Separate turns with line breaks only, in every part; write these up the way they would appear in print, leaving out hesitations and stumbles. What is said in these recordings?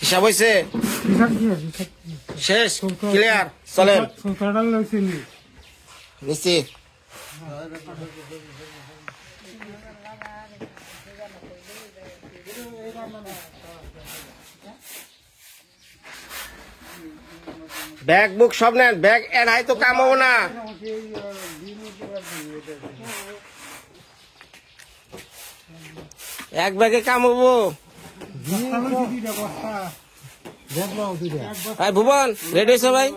হিসাব হয়েছে শেষ ক্লিয়ার চলেন নিশ্চি ব্যাগ বুক সব নেন ব্যাগ এর হাই তো কাম হবো না এক ব্যাগে কাম হবো ভাই ভুবন রেডি হয়েছে ভাই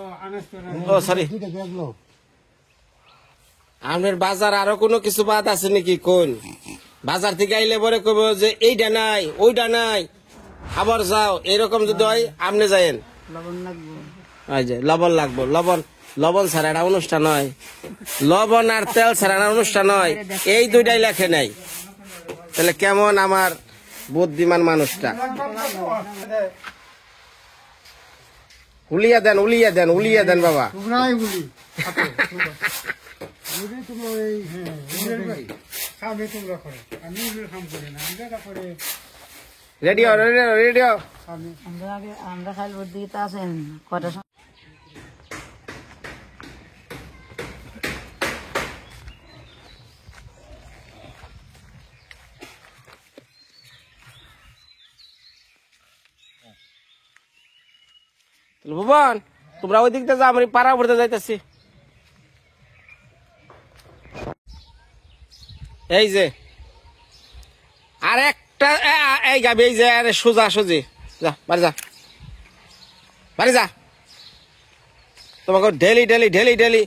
ও সরি আপনার বাজার আরো কোনো কিছু বাদ আছে নাকি কোন বাজার থেকে আইলে পরে কব যে এইটা নাই ওইটা নাই আবার যাও এরকম যদি হয় আপনি যাইন লবণ লাগবো লবণ লবণ ছাড়া একটা অনুষ্ঠান হয় লবণ আর তেল ছাড়া একটা অনুষ্ঠান হয় এই দুইটাই লেখে নাই তাহলে কেমন আমার বুদ্ধিমান মানুষটা উলিয়া দেন বাবা রেডিও
আমরা খাইল বুদ্ধি আছেন কটা
ভুবন তোমরা ওই দিকটা যা আমি পাড়া ভরতে যাইতেছি এই যে আর একটা এই গাবি এই যে আরে সোজা সোজি যা বাড়ি যা তোমাকে ডেলি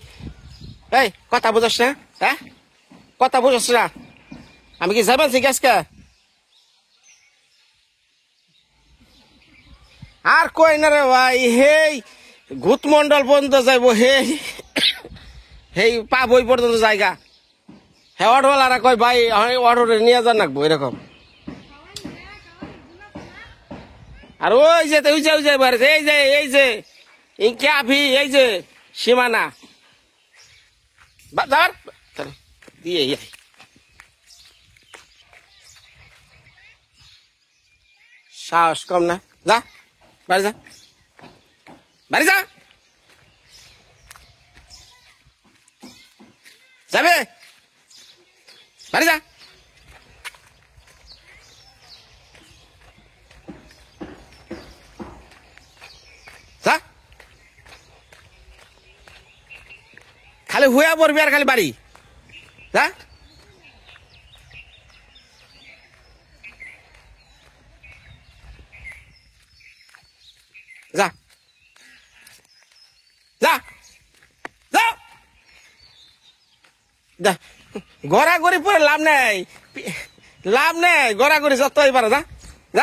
এই কথা বুঝাস না হ্যাঁ কথা বুঝাস না আমি কি যাবেন ঠিক আজকে আর কই না রে ভাই হেই গুতমন্ডল পর্যন্ত যাইব হেই পাবই পর্যন্ত জায়গা হ্যাঁ অটোওয়ালারা কয় ভাই অটোরে নিয়ে যান রাখবো এরকম আর ওই যে এই যে ক্যাফি এই যে সীমানা বাজার দিয়ে সাহস কম না যা বাড়ি যা যাবে বাড়ি যা খালি হুয়া পড়বি আর খালি বাড়ি যা যা গড়াগড়ি পরে লাভ নেই গড়াগড়ি যত এবার যা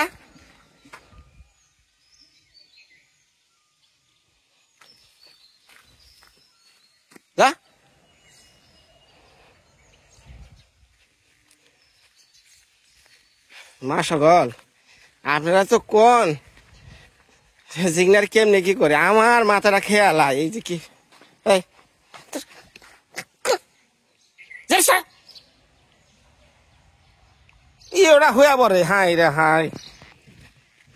মা সকল আপনারা তো কোন জিগনার কেমনে কি করে আমার মাথাটা খেয়ালা এই যে কি ওরা হইয়া পরে হাই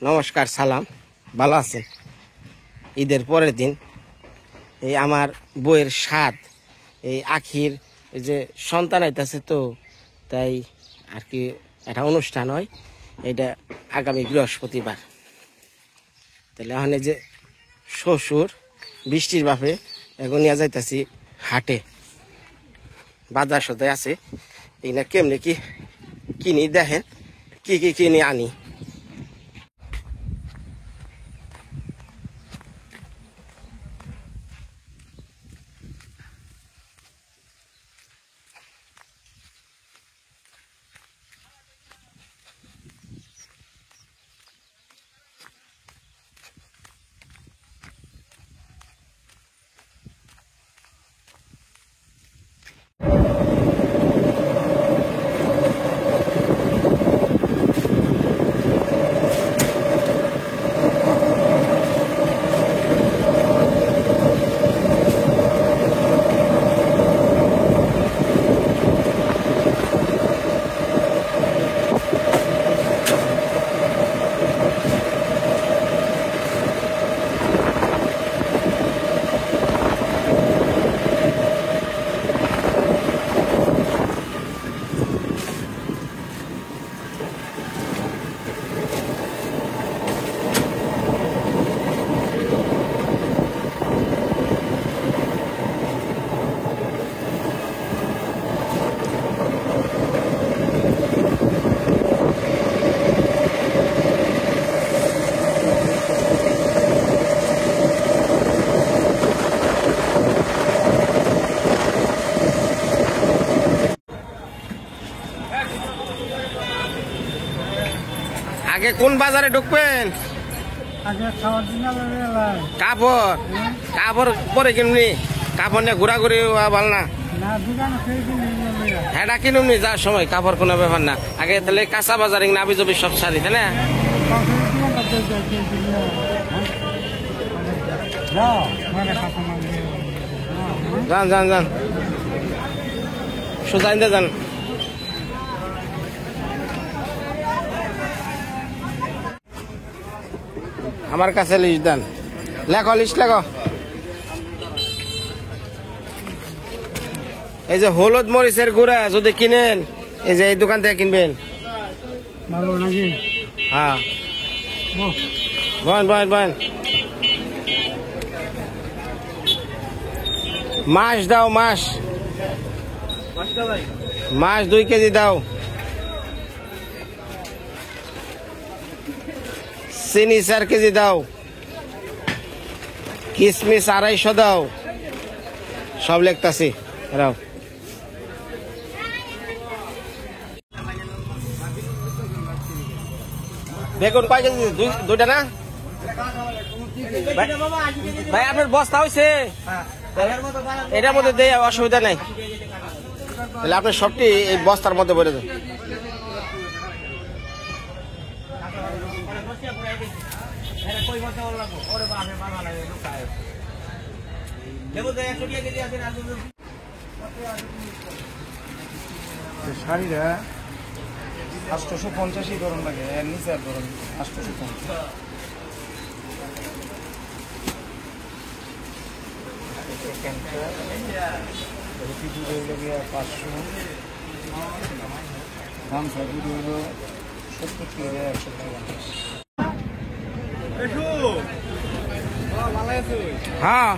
নমস্কার সালাম ভালো আছেন ঈদের পরের দিন এই আমার বইয়ের স্বাদ এই আখির যে সন্তান আইতাছে তো তাই আর কি একটা অনুষ্ঠান হয় এটা আগামী বৃহস্পতিবার তাহলে এখন যে শ্বশুর বৃষ্টির বাপে এখন নিয়ে যাইতেছি হাটে বাজার সদাই আছে এই না কেমনে কি কিনি দেখেন কি কিনে আনি কোন বাজারে ঢুকবেন? কাপড় কাপড় পরে কিনবি? কাপড় নিয়ে ঘোরাঘুরি ভালো না। হ্যাঁ কিনুমনি যাওয়ার সময় কাপড় কোনো ব্যাপার না। আগে তাহলে কাঁচা বাজারে নাবি জবি সব সারি তাই না? যান যান যান সোজা ইন্দে যান। আমার কাছে লিস্ট দেন, লেখো লিস্ট লেখো। এই যে হলুদ মরিচের গুঁড়া যদি কিনেন, এই যে এই দোকান থেকে কিনবেন। হ্যাঁ বয়েন বয়েন বয়েন। মাছ দাও, মাছ মাছ 2 কেজি দাও। চিনি 4 কেজি দাও। কিশমিশ 250 দাও। সব লিখতাছি রাও। বেগুন কয় কেজি? দুইটা না ভাই? আপনার বস্তা হয়েছে? এটার মধ্যে দেয়, অসুবিধা নাই। তাহলে আপনার সবটি এই বস্তার মধ্যে ভরে দেন।
শাড়িটা 850 ধরন লাগে, এর নিচে আর ধরন 850। রুটি দুধ হইল গিয়া 500, গামছা দুধ হইল 70 থেকে 150।
হ্যাঁ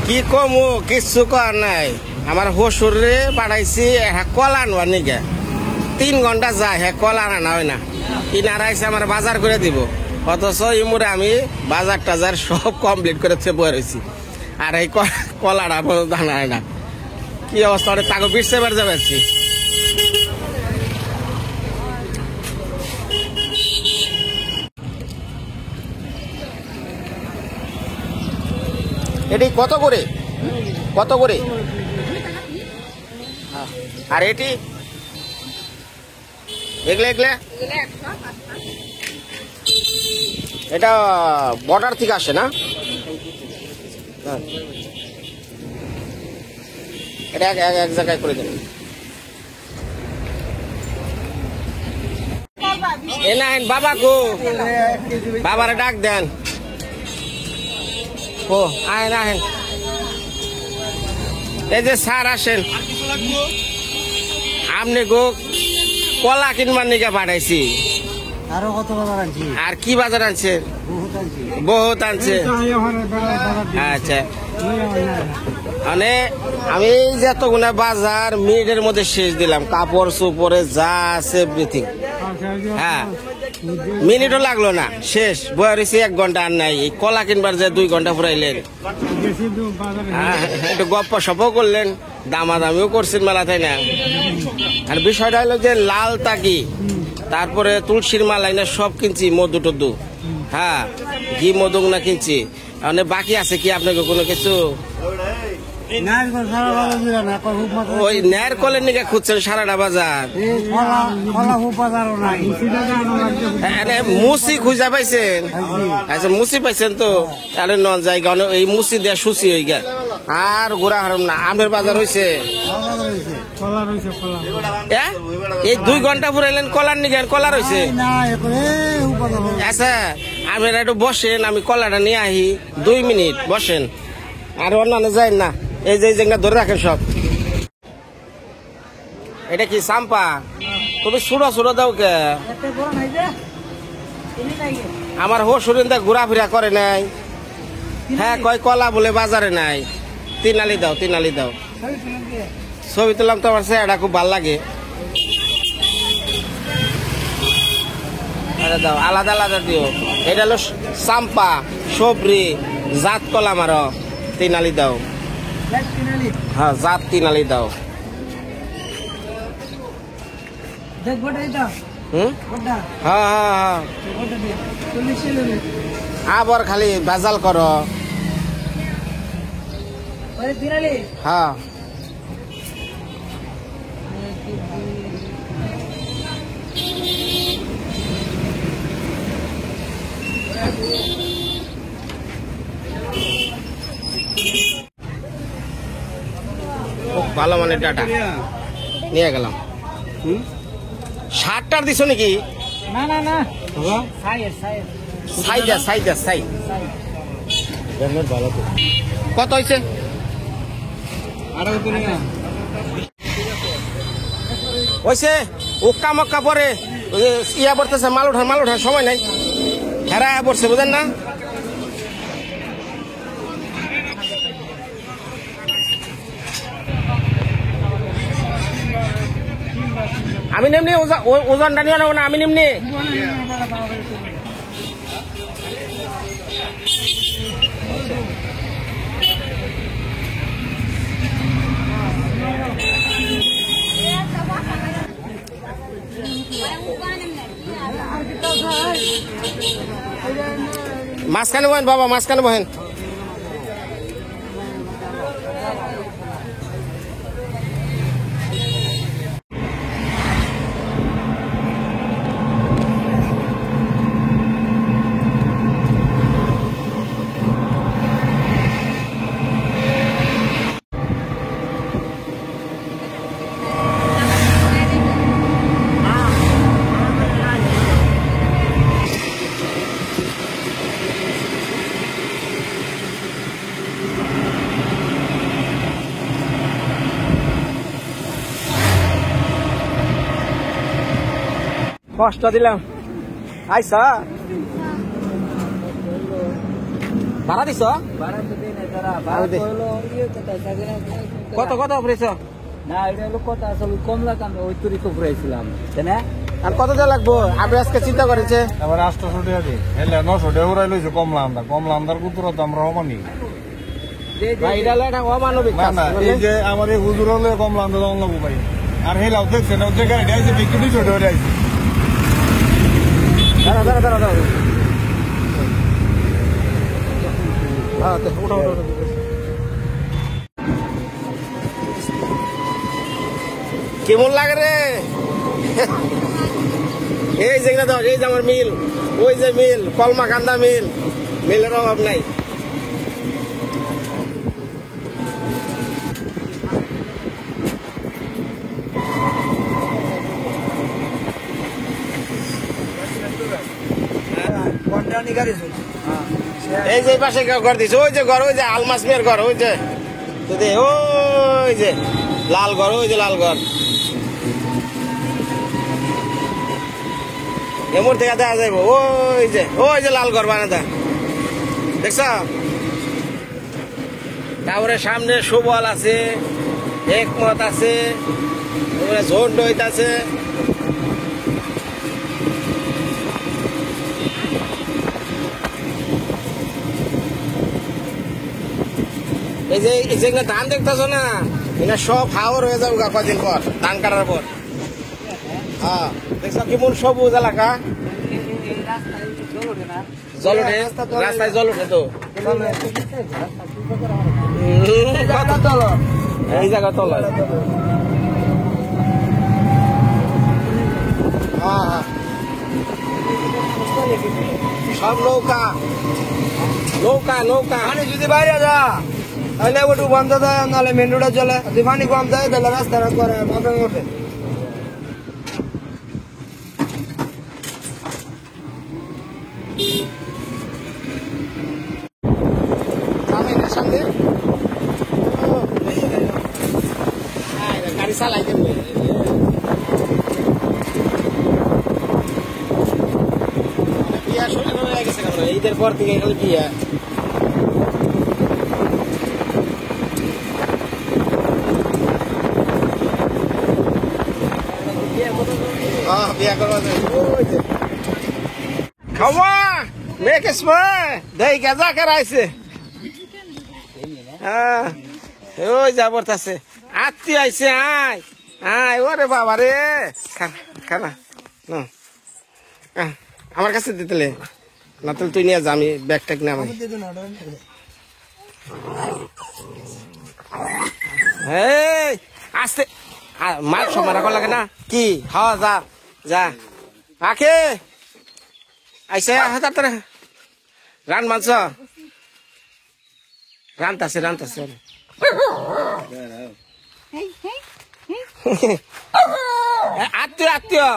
কি কমু, কিচ্ছু কর নাই। আমার হসুরে পাঠাইছি কলা আনবার নিকে, 3 ঘন্টা যায়, হ্যাঁ কলা আনা হয় না। কিনারা এসে আমার বাজার করে দিব, অথচ ইমুরে আমি বাজার টাজার সব কমপ্লিট করে বয়ে রয়েছি। আর এই কলাটা দানা হয় না। কি অবস্থা, তাকে বিশে বার যাবে। এটি কত করে? কত করে? আর এটি এগুলা এগুলা এটা বর্ডার থেকে আসে না? এটা এক জায়গায় করে দেন। এ না বাবা গো, বাবারে ডাক দেন। ও আহেন আহেন, এই যে স্যার আসেন। আপনি গো কলা কিনবার নিকে পাঠাইছি।
আরো কত বাজার আনছি?
আর কি বাজার আনছেন? বহুত আনছে। আচ্ছা মানে আমি যে এতগুলা বাজার মিনিটের মধ্যে শেষ দিলাম, কাপড় চোপড়ে যা আছে এভরিথিং। হ্যাঁ মিনিটও লাগলো না, শেষ। বয়ে রয়েছি 1 ঘন্টা আর নাই। এই কলা কিনবার যে 2 ঘন্টা ফুরাইলেন। একটু গপ্প সপও করলেন, দামাদামিও করছেন মেলা, তাই না? আর বিষয়টা হলো যে লাল তাকি, তারপরে তুলসীর মালা না সব কিনছি, মধু টধু। হ্যাঁ ঘি মধু না কিনছি। মানে বাকি আছে কি আপনাকে কোনো কিছু? ওই ন্যায়ের কলের নিকে খুঁজছেন সারাটা বাজার? মুসি খুঁজা পাইছেন? আচ্ছা মুসি পাইছেন তো, তাহলে ন জায়গা এই মুসি দেয়া সুচি হয়ে গেল। আর ঘোরা হারম না। আমের বাজার হয়েছে? এই 2 ঘন্টা ফুরাইলেন কলার নিকে, কলা রয়েছে? আচ্ছা আপনারা একটু বসেন, আমি কলাটা নিয়ে আহি। 2 মিনিট বসেন, আর অন্যান্য যাই না। এই যে জায়গা ধরে রাখেন সব। এটা কি চাম্পা? তুমি ছোড়ো ছোড়ো দাও কে? আমার হসুরিন ঘোরাফেরা করে নাই। হ্যাঁ কয় কলা বলে বাজারে নাই। 3 আলি দাও, 3 আলি দাও। ছবি তুললাম তো, আমার চেহারা খুব ভাল লাগে। দাও আলাদা আলাদা দিও। এটা হলো চাম্পা, সবরি, জাত কলা। আমারও 3 আলি দাও। হ্যাঁ জাত 3 আলি দাও। হুম হ্যাঁ হ্যাঁ আবার খালি ভেজাল করো হ্যাঁ খুব ভালো মানে ডাটা নিয়ে গেলাম 60টার দিছ নাকি
না না না
সাই কত হয়েছে হয়েছে উক্কা মক্কা পরে ওই যে ইয়া পড়তেছে মাল ওঠার সময় নাই হেরা পড়ছে বুঝেন না আমি নেমনি ওজনটা নিয়ে নেবো না আমি নেমনি মাঝখানে বহেন বাবা মাঝখানে বহেন কষ্ট দিলাম আইসা ভাড়া দিছ কত কত পড়েছ
না এটা হলো কথা আসলে কমলা কাম ওই তুরি তো ঘুরাইছিলাম তাই না
আর কত দেওয়া লাগবো আপনি আজকে চিন্তা করেছে
এবার 800 টাকা দিই এলে 900 টাকা উড়াই লইছে কমলা আমদার কুতুর তো আমরা অমানি
ভাই এটা হলো একটা অমানবিক
না
কাজ,
না এই
বুঝলেন?
যে আমার এই হুজুর হলে কমলা আমদার অন্য ভাই আর হেলাও দেখছেন ও যে গাড়ি আইছে বিক্রি 200 টাকা আইছে
দাঁড়া হ্যাঁ উঠো কেমন লাগে রে এই যেগুলো ধর এই যে আমার মিল ওই যে মিল কলমা কান্দা মিলের অভাব নাই এই যে পাশে ঘর দিছে ওই যে ঘর ওই যে আলমাস মেয়ের ঘর ওই যে ওই যে লাল ঘর ওই যে লাল ঘর এমর থেকে দেখা যাইব ওই যে লাল ঘর বানাতে দেখছ তারপরে সামনে সুবল আছে একমত আছে ঝোট দইত আছে এই যে যেগুলো ধান দেখতেছো না এটা সব হাওর হয়ে যাবে কদিন পর ধান কাটার পর হ্যাঁ দেখছো কেমন সবুজ এলাকা জল ওঠে রাস্তায় জল ওঠে তো এই জায়গা তলা হ্যাঁ সব নৌকা
পানি যদি বাইরে যা তাহলে ওটু বন্ধ দেয় নাহলে মেন রোডে চলে যদি পানি কম দেয় তাহলে রাস্তা করে বন্ধ ওঠে
সামনে গাড়ি চালাই দেবে বিয়া শুরু হয়ে গেছে ঈদের পর থেকে এখানে বিয়া বিয়া করবা খাওয়া মেয়েকে দেই গেজা কেরাইছে হ্যাঁ ওই যাবর আছে আত্মীয় আইছে আয় ওরে বাবা রে খানা না আমার কাছে দিতেলে না তাহলে তুই নিয়ে যা আমি ব্যাগ ট্যাগ নামাই এই আস্তে মার সব মারা লাগে না কি হ যা যা আখে আইসে তাড়াতাড়ি রান মানছ রানতাছে আত্মীয় আত্মীয়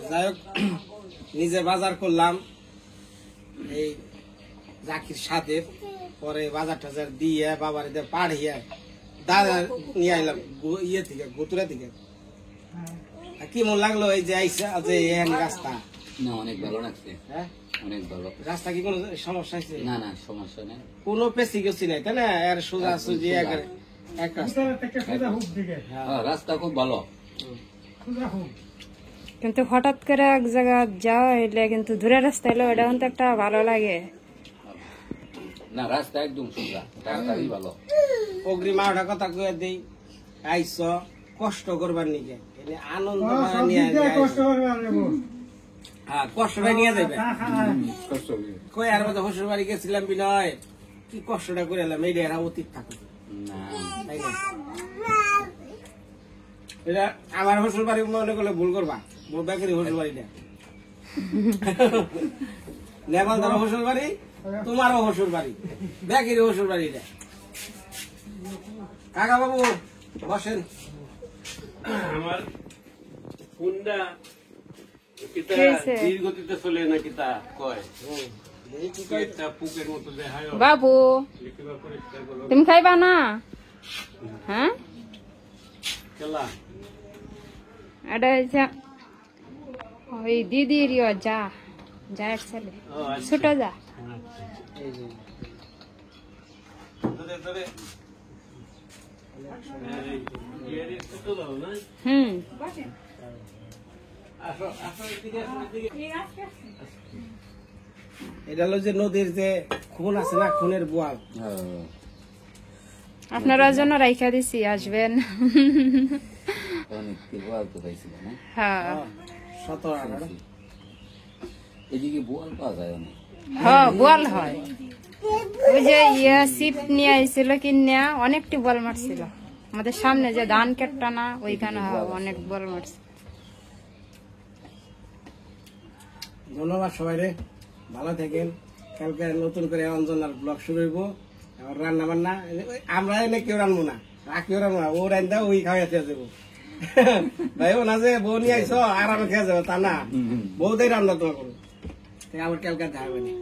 যাই হোক নিজে বাজার করলাম এই জাকির সাথে পরে বাজার টাজার দিয়ে বাবার এদের পাড়িয়ে দাদা নিয়ে আইলাম ইয়ে থেকে গুতুরা থেকে কি মন লাগলো এই যে আইসা যে রাস্তা
না অনেক ভালো লাগছে
হ্যাঁ
অনেক ভালো
রাস্তা কি কোনো সমস্যা হয়েছে
না না সমস্যা নেই
কোনো পেছি গেছি নাই তাই না এর সোজা সুজি এক রাস্তা
হ্যাঁ, রাস্তা খুব ভালো
কিন্তু হঠাৎ করে এক জায়গা যাওয়া হইলে কিন্তু দূরের রাস্তা এলে ওটা কিন্তু একটা ভালো লাগে
না রাস্তা একদম সোজা তাড়াতাড়ি ভালো
অগ্রিমা ওটা কথা কয়ে দিই আইস কষ্ট করবার নিকে আনন্দ নিয়ে হ্যাঁ কষ্টটা নিয়ে যাবে কই আর মধ্যে শ্বশুর বাড়ি গেছিলাম বিনয় কি কষ্টটা করে এলাম এই এরা অতীত থাকুক
না
তাই না এটা আমার শ্বশুর বাড়ি মনে করলে ভুল করবা বেকারি শ্বশুর বাড়ি নেপাল ধরো শ্বশুর বাড়ি তোমারও শ্বশুর বাড়ি বেকারি শ্বশুর বাড়ি কাকা বাবু বসেন
আমার ফোনটা কিতা
হয়েছে?
ধীর গতিতে চলে না কিতা কয় কয়েকটা পুকের মতো দেখায়
বাবু
লিখিবা পরিষ্কার করো
তুমি খাইবা না হ্যাঁ
খেলা
এটা হচ্ছে ওই দিদির যা যায়ের ছেলে
ও আচ্ছা
ছোট যা
ধরে ধরে এই ছোট দাও না
হুম
আসো আসো এদিকে আসো এদিকে
এটা হলো যে নদীর যে খুন আছে না খুনের বোয়াল
আপনারা জন্য রাইখা দিছি আসবেন
অনেক বোয়াল তো পাইছিল না
হ্যাঁ
17-18
এদিকে বোয়াল পাওয়া যায় অনেক
হ্যাঁ বোয়াল হয় ওই যে শিপ নিয়ে আইছিল কিনা অনেকটি বল মারছিল আমাদের সামনে যে ধান কেটটা না ওইখানে অনেক বল মারছে
ধন্যবাদ সবাই রে ভালো থাকেন কালকে নতুন করে অঞ্জনার ব্লগ শুরু হইব আবার রান্না বান্না আমরা এনে কেউ রানবো না কেউ রানবো না ও রান্দা ওই খাওয়া খেয়ে যাবো ভাই ও না যে বউ নিয়ে আইসো আরামে খেয়ে যাবো তা না বউদের রান্না তোমার করবো আমার কালকে দেখা হবে না